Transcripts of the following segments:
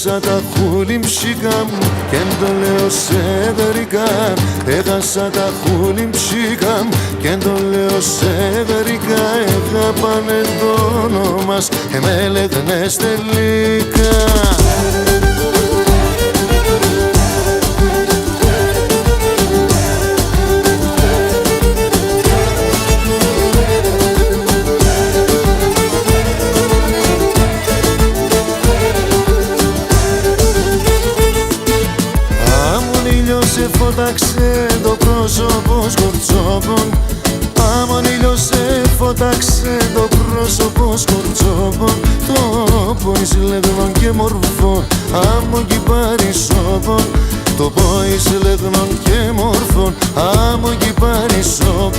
Έχασα τα χούλιμψικα μου και το λέω σε γρικά. Έχασα τα χούλιμψικα μου και το λέω σε γρικά. Έχαπανε το όνομα μας και με λέγνες τελικά. Σε φώταξε το πρόσωπο σκορτσόπων. Άμον ήλιος σε φώταξε το πρόσωπο σκορτσόπων. Το πόης λεγνών και μορφών, άμον κι παρισόπων. Το πόης λεγνών και μορφών, άμον κι παρισόπων.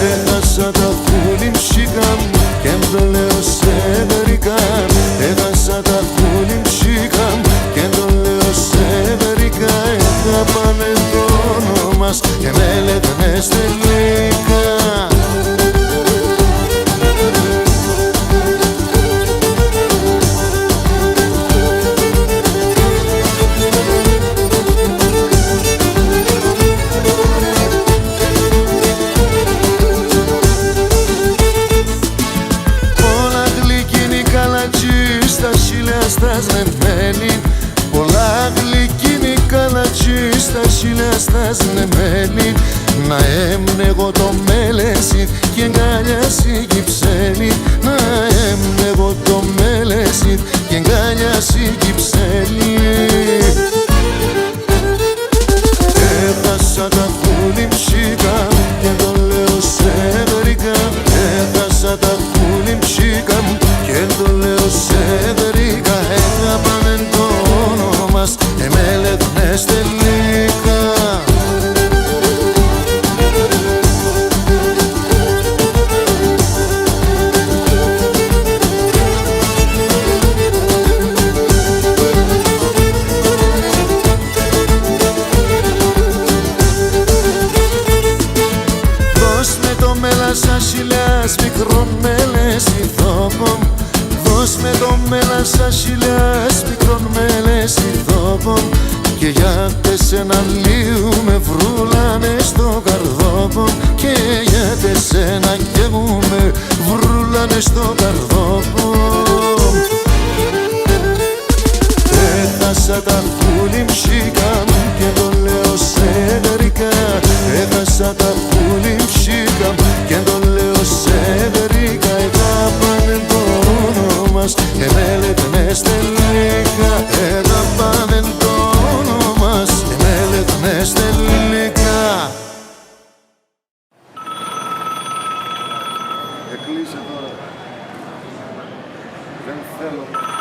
Έχασα τα χούλιμψικα μου και το λέω σε γρικά. Έχασα τα χούλιμψικα μου και το λέω σε γρικά. Έχαπανε το όνομα μας και με λέγνες τελικά. Στα σνεμένη, πολλά γλυκίνη καλατσί στα σίλια στα σνεμένη. Να έμνε εγώ το μέλεσι και εγκαλιάσει κι ψέλι. Να έμνε εγώ το μέλεσι και εγκαλιάσει κι ψέλι. Έχασα τα χούλιμψικα και το λέω σε γρικά. Έχασα τα χούλιμψικα και το λέω σε γρικά. Έχαπανε το όνομα μας και με λέγνες τελικά. Δώσ' με το μέλας ασυλιάς μικρόν μέλες ηθόπων. Δώσ' με το μέλας ασυλιάς μικρόν μέλες ηθόπων. Και για τεσένα λίου με βρούλανε στο καρδόπον. Και για τεσένα κι εγώ με βρούλανε στο καρδόπον. Έχασα τα χούλιμψικα μου και το λέω σε γρικά. Έχασα τα χούλιμψικα μου και το λέω σε γρικά. Έχαπανε το όνομα μας και με λέγνες τελικά. Έχαπανε το όνομα μας και με λέγνες τελικά. Εκλείσε τώρα. Δεν θέλω.